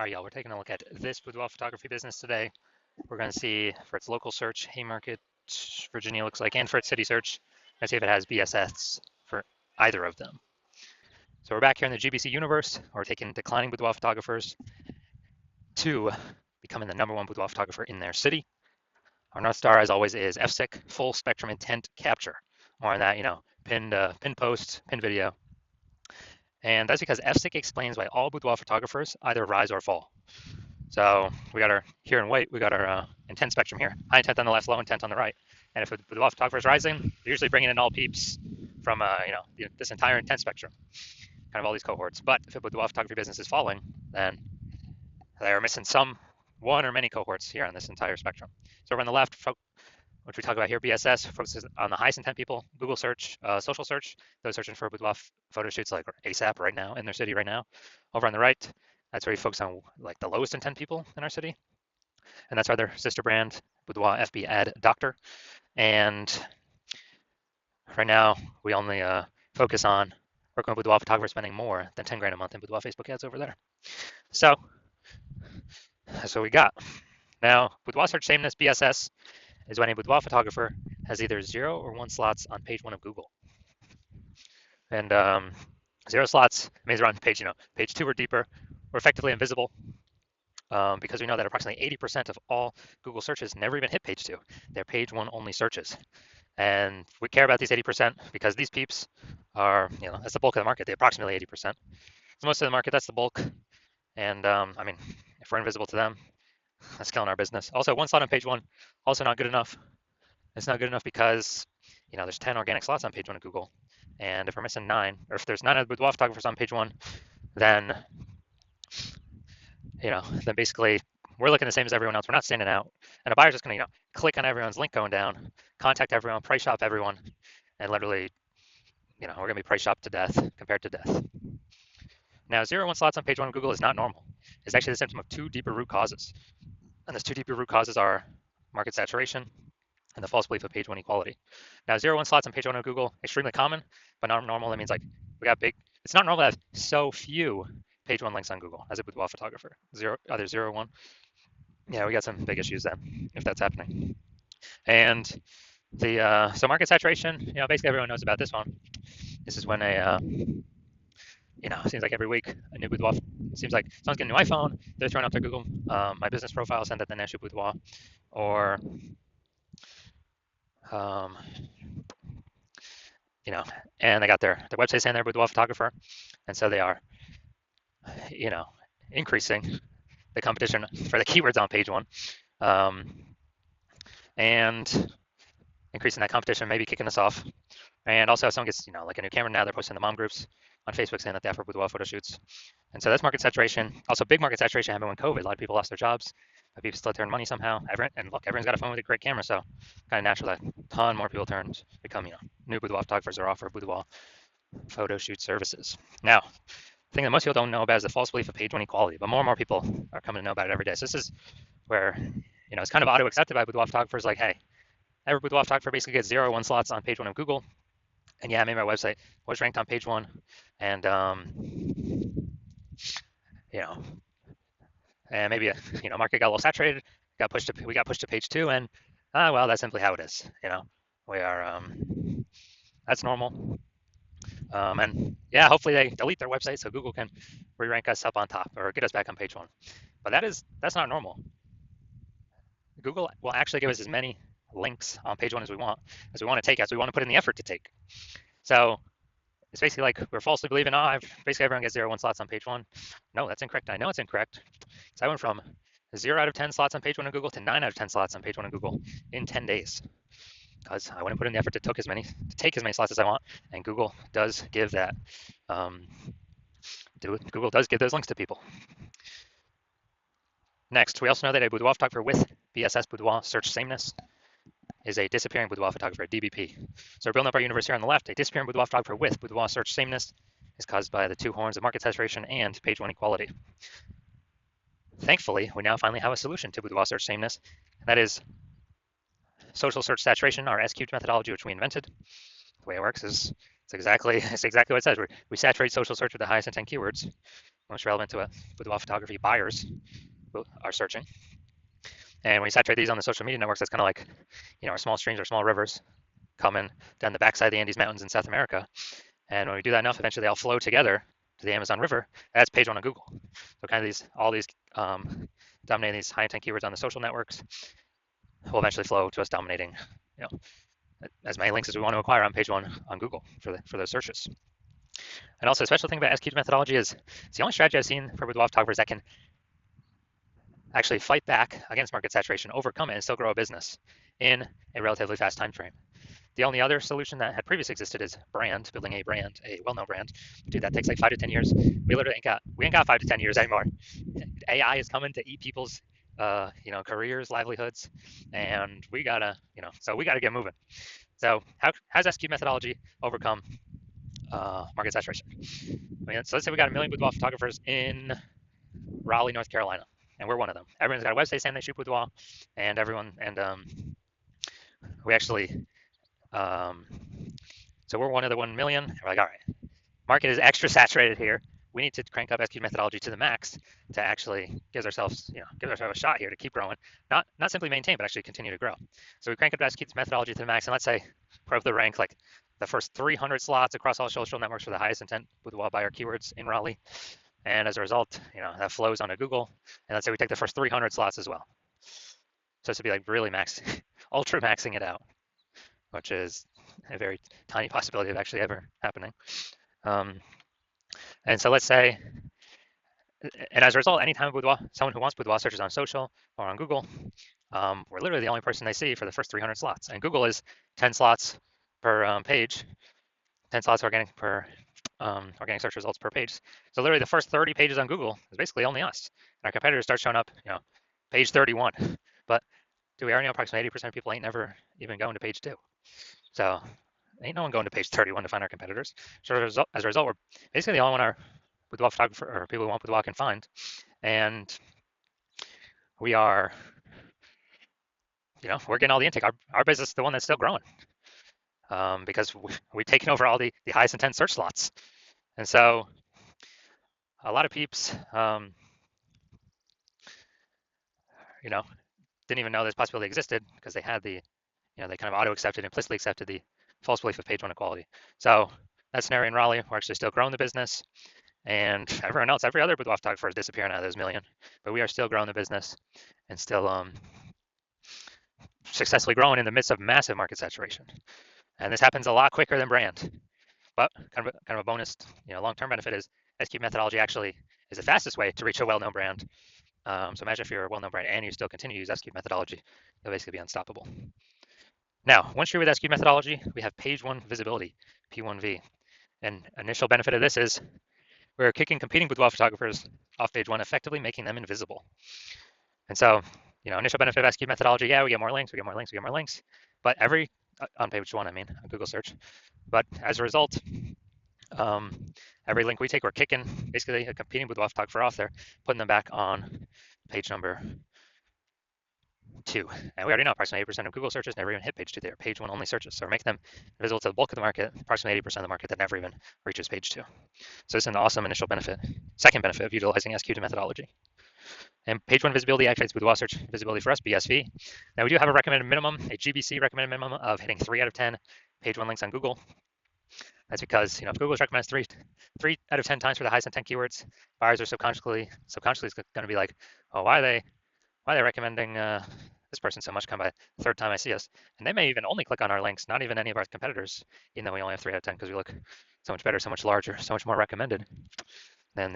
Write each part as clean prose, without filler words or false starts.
All right, y'all, we're taking a look at this boudoir photography business today. We're going to see for its local search, Haymarket, Virginia looks like, and for its city search, and see if it has BSS for either of them. So we're back here in the GBC universe. We're taking declining boudoir photographers to becoming the #1 boudoir photographer in their city. Our North Star, as always, is FSIC, full spectrum intent capture. More on that, pinned post, pinned video. And that's because FSIC explains why all boudoir photographers either rise or fall. So we got our, here in white, we got our intent spectrum here. High intent on the left, low intent on the right. And if a boudoir photographer is rising, they're usually bringing in all peeps from, this entire intent spectrum, kind of all these cohorts. But if a boudoir photography business is falling, then they're missing some, one or many cohorts here on this entire spectrum. So over on the left, which we talk about here, BSS focuses on the highest intent people, Google search, social search, those searching for boudoir photo shoots like ASAP right now in their city right now. Over on the right, that's where we focus on like the lowest intent people in our city. And that's why their sister brand, Boudoir FB Ad Doctor. And right now, we only focus on working with boudoir photographers spending more than 10 grand a month in boudoir Facebook ads over there. So that's what we got. Now, boudoir search sameness, BSS, is when a boudoir photographer has either 0 or 1 slots on page 1 of Google. And 0 slots means they're on page 2 or deeper. We're effectively invisible because we know that approximately 80% of all Google searches never even hit page 2. They're page 1 only searches. And we care about these 80% because these peeps are, that's the bulk of the market, they approximately 80%. So most of the market, that's the bulk. And if we're invisible to them, that's killing our business. Also, 1 slot on page 1, also not good enough. It's not good enough because, there's 10 organic slots on page 1 of Google. And if we're missing 9, or if there's 9 of the boudoir photographers on page 1, then, then basically we're looking the same as everyone else. We're not standing out. And a buyer's just going to, click on everyone's link going down, contact everyone, price shop everyone, and literally, we're going to be price shopped to death, compared to death. Now, 0 or 1 slots on page 1 of Google is not normal. It's actually the symptom of 2 deeper root causes. And those 2 deeper root causes are market saturation and the false belief of page 1 equality. Now, 0 or 1 slots on page 1 of Google, extremely common, but not normal. That means like we got big. It's not normal to have so few page 1 links on Google as a boudoir photographer. Either 0 or 1. Yeah, we got some big issues then if that's happening. And so market saturation, basically everyone knows about this one. This is when it seems like every week a new boudoir. It seems like someone's getting a new iPhone, they're throwing up their Google My Business profile, send that the National Boudoir, or and they got their website saying they're a boudoir photographer, and so they are, increasing the competition for the keywords on page 1, and increasing that competition, maybe kicking us off. And also if someone gets, like a new camera now, they're posting the mom groups on Facebook saying that they offer boudoir photo shoots. And so that's market saturation. Also big market saturation happened when COVID. A lot of people lost their jobs, but people still earn money somehow. And look, everyone's got a phone with a great camera, so kind of natural that a ton more people become, new boudoir photographers or offer boudoir photo shoot services. Now, the thing that most people don't know about is the false belief of page 1 equality, but more and more people are coming to know about it every day. So this is where, it's kind of auto-accepted by boudoir photographers, like, hey, every boudoir photographer basically gets 0 or 1 slots on page 1 of Google. And yeah, maybe my website was ranked on page 1, and and maybe market got a little saturated, we got pushed to page 2, and well, that's simply how it is. We are that's normal. And yeah, hopefully they delete their website so Google can re-rank us up on top or get us back on page 1. But that's not normal. Google will actually give us as many links on page 1 as we want to take, as we want to put in the effort to take. So it's basically like we're falsely believing, basically everyone gets 0 or 1 slots on page 1. No, that's incorrect. I know it's incorrect. So I went from 0 out of 10 slots on page 1 of Google to 9 out of 10 slots on page 1 of Google in 10 days. Because I want to put in the effort to take as many slots as I want, and Google does give that. Google does give those links to people. Next, we also know that a boudoir photographer with BSS boudoir search sameness is a disappearing boudoir photographer, DBP. So we're building up our universe here on the left. A disappearing boudoir photographer with boudoir search sameness is caused by the 2 horns of market saturation and page 1 equality. Thankfully, we now finally have a solution to boudoir search sameness, and that is social search saturation, our S-cubed methodology, which we invented. The way it works is it's exactly what it says. We saturate social search with the highest intent keywords, most relevant to it, boudoir photography buyers are searching. And when you saturate these on the social media networks, that's kind of like, our small streams or small rivers coming down the backside of the Andes Mountains in South America. And when we do that enough, eventually they all flow together to the Amazon River. That's page one on Google. So kind of all these dominating these high intent keywords on the social networks will eventually flow to us dominating, as many links as we want to acquire on page one on Google for those searches. And also, a special thing about SQ methodology is it's the only strategy I've seen for boudoir photographers that can actually fight back against market saturation, overcome it, and still grow a business in a relatively fast time frame. The only other solution that had previously existed is building a brand, a well-known brand. Dude, that takes like 5 to 10 years. We literally ain't got 5 to 10 years anymore. AI is coming to eat people's, careers, livelihoods, and we gotta get moving. So how's SQ methodology overcome market saturation? So let's say we got 1 million boudoir photographers in Raleigh, North Carolina, and we're one of them. Everyone's got a website saying they shoot boudoir, and we actually. So we're one of the 1 million. And we're like, all right, market is extra saturated here. We need to crank up SQ methodology to the max to actually give ourselves a shot here to keep growing, not simply maintain, but actually continue to grow. So we crank up SQ methodology to the max, and let's say prove the rank like the first 300 slots across all social networks for the highest intent boudoir buyer keywords in Raleigh. And as a result, that flows onto Google. And let's say we take the first 300 slots as well. So to be like really ultra maxing it out, which is a very tiny possibility of actually ever happening. And so let's say, and as a result, anytime someone who wants boudoir searches on social or on Google, we're literally the only person they see for the first 300 slots. And Google is 10 slots per page, 10 slots organic search results per page. So literally the first 30 pages on Google is basically only us. And our competitors start showing up, page 31. But do we already know approximately 80% of people ain't never even going to page 2. So ain't no one going to page 31 to find our competitors. So as a result, we're basically the only one our boudoir photographer or people who want boudoir can find. And we are, we're getting all the intake. Our business is the one that's still growing because we've taken over all the highest intent search slots. And so a lot of peeps, didn't even know this possibility existed because they had they kind of auto-accepted, implicitly accepted the false belief of page one equality. So that scenario in Raleigh, we're actually still growing the business, and everyone else, every other boudoir photographer is disappearing out of those million, but we are still growing the business and still successfully growing in the midst of massive market saturation. And this happens a lot quicker than brand. But kind of a bonus, long-term benefit is SQ methodology actually is the fastest way to reach a well-known brand. So imagine if you're a well-known brand and you still continue to use SQ methodology, you'll basically be unstoppable. Now, once you're with SQ methodology, we have page one visibility, P1V. And initial benefit of this is we're kicking competing boudoir photographers off page one, effectively making them invisible. And so, initial benefit of SQ methodology, yeah, we get more links, but on page one, on Google search. But as a result, every link we take, we're kicking basically a competing boudoir photographer off there, putting them back on page number 2. And we already know approximately 80% of Google searches never even hit page 2. They're page 1 only searches. So we're making them visible to the bulk of the market, approximately 80% of the market that never even reaches page 2. So it's an awesome initial benefit. Second benefit of utilizing SQ methodology. And page 1 visibility activates boudoir search visibility for us, BSV. Now we do have a recommended minimum, a GBC recommended minimum of hitting 3 out of 10 page 1 links on Google. That's because, if Google recommends 3 out of 10 times for the highest intent keywords, buyers are subconsciously going to be like, oh, why are they recommending this person so much? Come by the third time I see us. And they may even only click on our links, not even any of our competitors, even though we only have 3 out of 10 because we look so much better, so much larger, so much more recommended than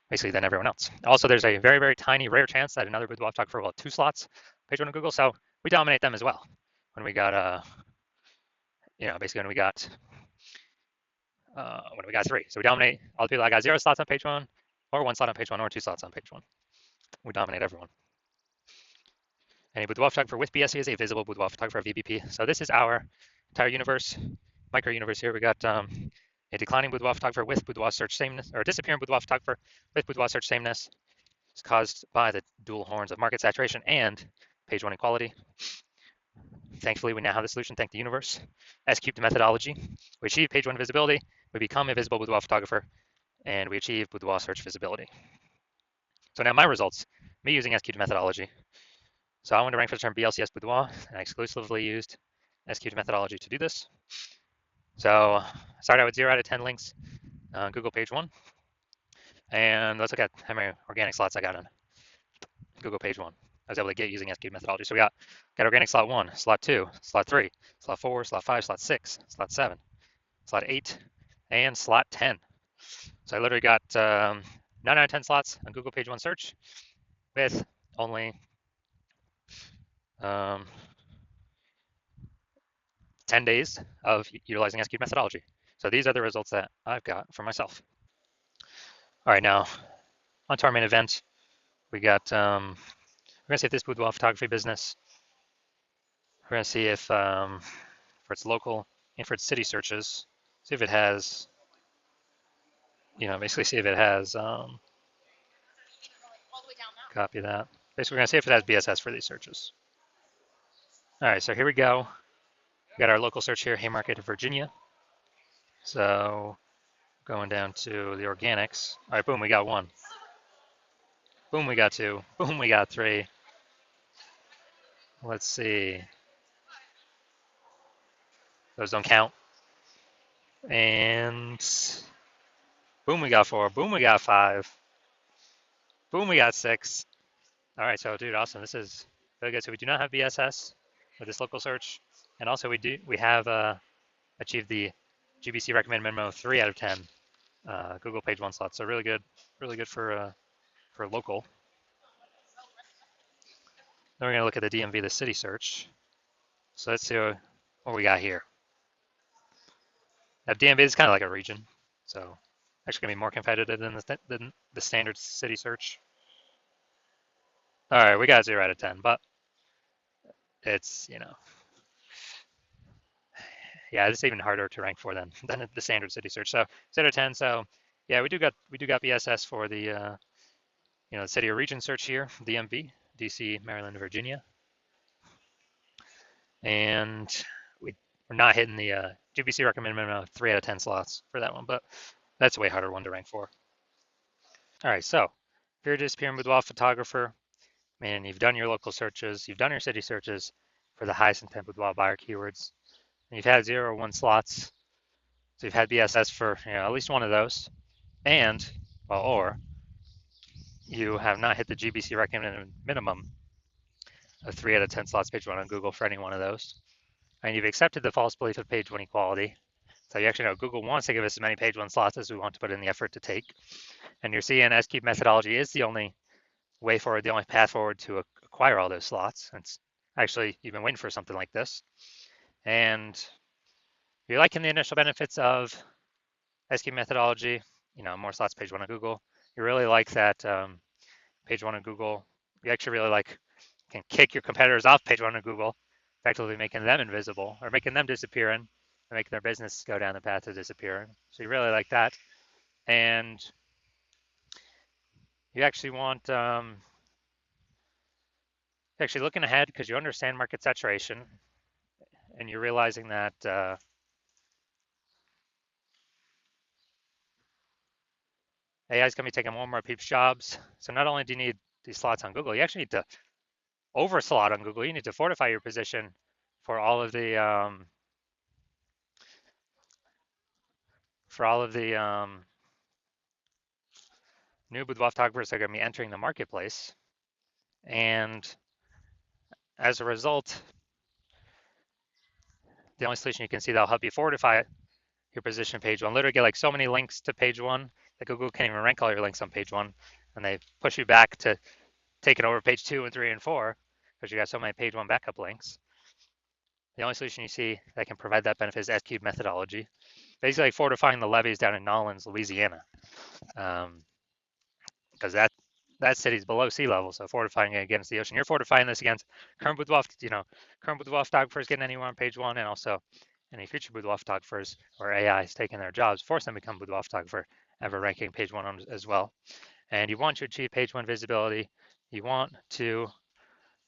basically than everyone else. Also, there's a very, very tiny, rare chance that another boudoir photographer will have 2 slots page 1 on Google. So we dominate them as well when we got, basically when we got 3. So we dominate all the people that got 0 slots on page 1, or 1 slot on page 1, or 2 slots on page 1. We dominate everyone. And a boudoir photographer with BSE is a visible boudoir photographer of VBP. So this is our entire universe, micro universe here. We got a declining boudoir photographer with boudoir search sameness, or a disappearing boudoir photographer with boudoir search sameness. It's caused by the dual horns of market saturation and page 1 equality. Thankfully, we now have the solution, thank the universe. SQ methodology. We achieve page 1 visibility, we become a visible boudoir photographer, and we achieve boudoir search visibility. So now my results, me using SQ2 methodology. So I wanted to rank for the term BLCS boudoir, and I exclusively used SQ2 methodology to do this. So I started out with 0 out of 10 links on Google page 1. And let's look at how many organic slots I got on Google page 1. I was able to get using SQ methodology. So we got organic slot 1, slot 2, slot 3, slot 4, slot 5, slot 6, slot 7, slot 8, and slot 10. So I literally got 9 out of 10 slots on Google page 1 search with only 10 days of utilizing SQ methodology. So these are the results that I've got for myself. All right, now on to our main event. We got, we're gonna see if this boudoir photography business, we're gonna see if for its local and for its city searches, see if it has, basically see if it has, copy that. Basically, we're gonna see if it has BSS for these searches. All right, so here we go. We got our local search here, Haymarket, Virginia. So going down to the organics. All right, boom, we got 1. Boom, we got 2. Boom, we got 3. Let's see. Those don't count. And boom, we got 4. Boom, we got 5. Boom, we got 6. All right, so dude, awesome. This is really good. So we do not have BSS with this local search, and also we have achieved the GBC recommended minimum of 3 out of 10 Google page 1 slots. So really good for local. Then we're gonna look at the DMV, the city search. So let's see what we got here. Now DMV is kind of like a region, so actually gonna be more competitive than the standard city search. All right, we got 0 out of 10, but it's, yeah, it's even harder to rank for than the standard city search. So 0 out of 10. So yeah, we do got BSS for the the city or region search here, DMV, DC, Maryland, Virginia, and we're not hitting the GBC recommended minimum of 3 out of 10 slots for that one, but that's a way harder one to rank for. All right, so if you're just here in Boudoir photographer, and you've done your local searches, you've done your city searches for the highest intent boudoir buyer keywords, and you've had 0 or 1 slots, so you've had BSS for at least one of those, and or you have not hit the GBC recommended minimum of 3 out of 10 slots page 1 on Google for any one of those, and you've accepted the false belief of page 1 equality. So you actually know Google wants to give us as many page 1 slots as we want to put in the effort to take, and you're seeing SQ methodology is the only way forward, the only path forward to acquire all those slots. It's actually, you've been waiting for something like this, and you're liking the initial benefits of SQ methodology, more slots page 1 on Google. You really like that page 1 on Google. You actually really can kick your competitors off page 1 on Google, effectively making them invisible or making them disappearing and making their business go down the path to disappearing. So you really like that, and you actually want actually looking ahead because you understand market saturation, and you're realizing that AI is going to be taking more and more people's jobs. So not only do you need these slots on Google, you actually need to overslot on Google. You need to fortify your position for all of the new boudoir photographers that are going to be entering the marketplace. And as a result, the only solution you can see that'll help you fortify your position page 1, literally get like so many links to page 1 that Google can't even rank all your links on page 1, and they push you back to taking over page 2 and 3 and 4 because you got so many page 1 backup links. The only solution you see that can provide that benefit is S-cube methodology, basically like fortifying the levees down in Nolens, Louisiana, because that city's below sea level, so fortifying it against the ocean. You're fortifying this against current boudoir, current boudoir photographers getting anywhere on page 1, and also any future boudoir photographers or AI is taking their jobs, force them to become boudoir photographer, ever ranking page 1 on as well. And you want to achieve page 1 visibility. You want to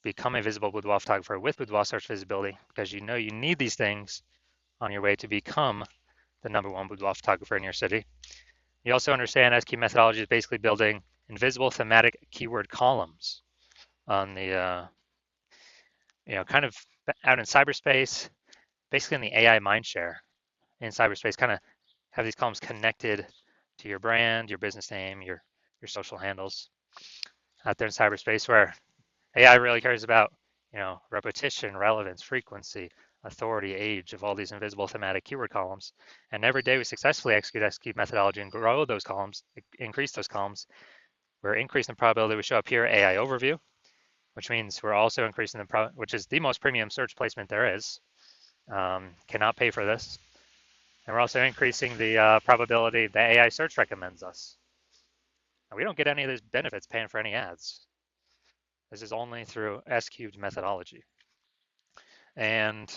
become a visible boudoir photographer with boudoir search visibility because you know you need these things on your way to become the #1 boudoir photographer in your city. You also understand SQ methodology is basically building invisible thematic keyword columns on the, kind of out in cyberspace, basically in the AI mindshare in cyberspace, kind of have these columns connected to your brand, your business name, your social handles out there in cyberspace, where AI really cares about, repetition, relevance, frequency, authority, age of all these invisible thematic keyword columns. And every day we successfully execute SQ methodology and grow those columns, increase those columns. We're increasing the probability we show up here AI overview, which means we're also increasing which is the most premium search placement there is. Cannot pay for this. And we're also increasing the probability that AI search recommends us. And we don't get any of those benefits paying for any ads. This is only through S-cubed methodology. And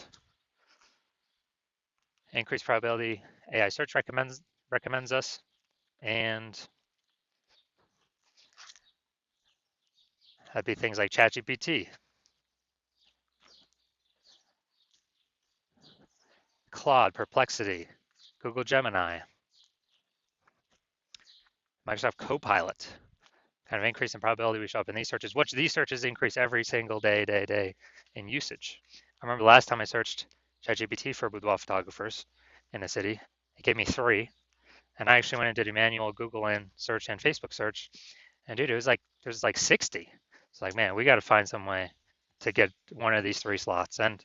increased probability AI search recommends us. And that'd be things like ChatGPT, Claude, Perplexity, Google Gemini, Microsoft Copilot, kind of increase in probability we show up in these searches, which these searches increase every single day in usage. I remember the last time I searched ChatGPT for boudoir photographers in a city, it gave me 3. And I actually went and did a manual Google and search and Facebook search. And dude, there's like 60. It's like, man, we got to find some way to get one of these 3 slots. And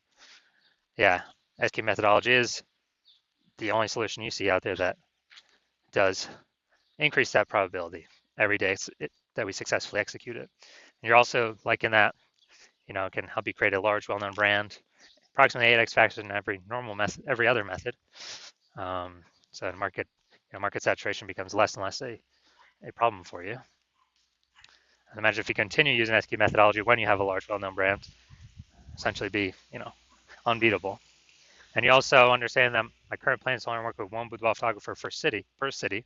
yeah, SQ methodology is the only solution you see out there that does increase that probability every day that we successfully execute it. And you're also like in that, it can help you create a large, well-known brand, approximately 8x faster than every other method. So market saturation becomes less and less a problem for you. And imagine if you continue using SQ methodology when you have a large, well-known brand, essentially be, unbeatable. And you also understand that my current plan is to only work with one boudoir photographer per city.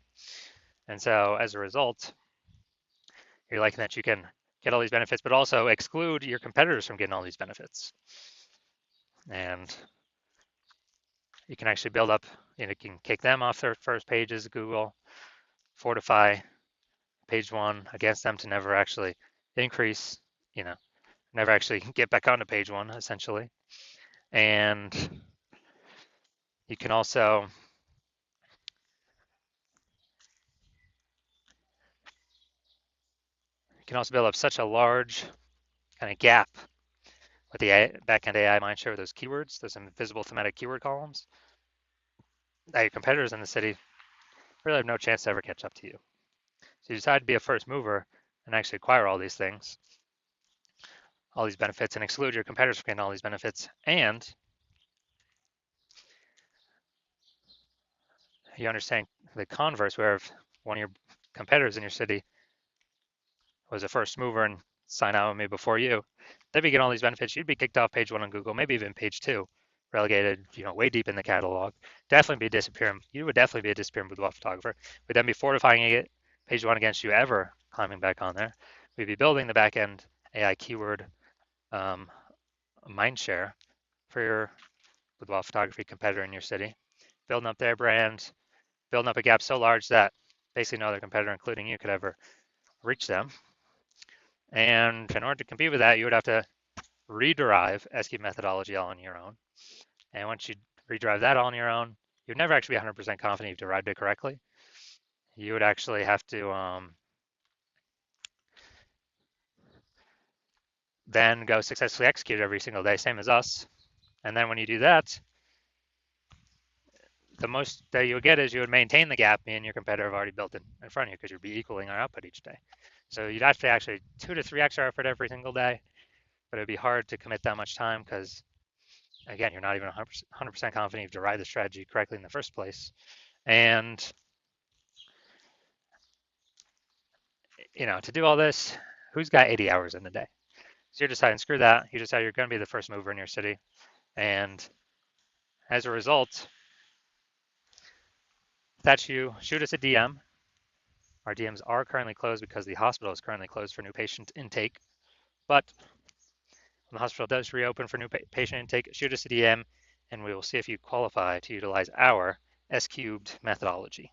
And so as a result, you're liking that you can get all these benefits, but also exclude your competitors from getting all these benefits. And you can actually build up, you can kick them off their first pages, Google, fortify page 1 against them to never actually increase, never actually get back onto page 1, essentially. And you can also build up such a large kind of gap with the backend AI mindshare with those keywords, those invisible thematic keyword columns, that your competitors in the city really have no chance to ever catch up to you. So you decide to be a first mover and actually acquire all these things, all these benefits, and exclude your competitors from getting all these benefits. And you understand the converse, where if one of your competitors in your city was a first mover and signed out with me before you, they'd be getting all these benefits. You'd be kicked off page 1 on Google, maybe even page 2, relegated, way deep in the catalog. Definitely be disappearing. You would definitely be a disappearing boudoir photographer. We'd then be fortifying it, page 1 against you ever climbing back on there. We'd be building the backend AI keyword mindshare for your boudoir photography competitor in your city, building up their brand, building up a gap so large that basically no other competitor, including you, could ever reach them. And in order to compete with that, you would have to rederive SQ methodology all on your own. And once you rederive that all on your own, you'd never actually be 100% confident you've derived it correctly. You would actually have to then go successfully execute every single day, same as us. And then when you do that, the most that you would get is you would maintain the gap me and your competitor have already built in front of you, because you'd be equaling our output each day. So you'd have to actually 2 to 3x our effort every single day, but it'd be hard to commit that much time because, again, you're not even 100% confident you've derived the strategy correctly in the first place. And, to do all this, who's got 80 hours in the day? So you're deciding, screw that. You decide you're going to be the first mover in your city. And as a result, that you shoot us a DM. Our DMs are currently closed because the hospital is currently closed for new patient intake. But when the hospital does reopen for new patient intake, shoot us a DM and we will see if you qualify to utilize our S cubed methodology.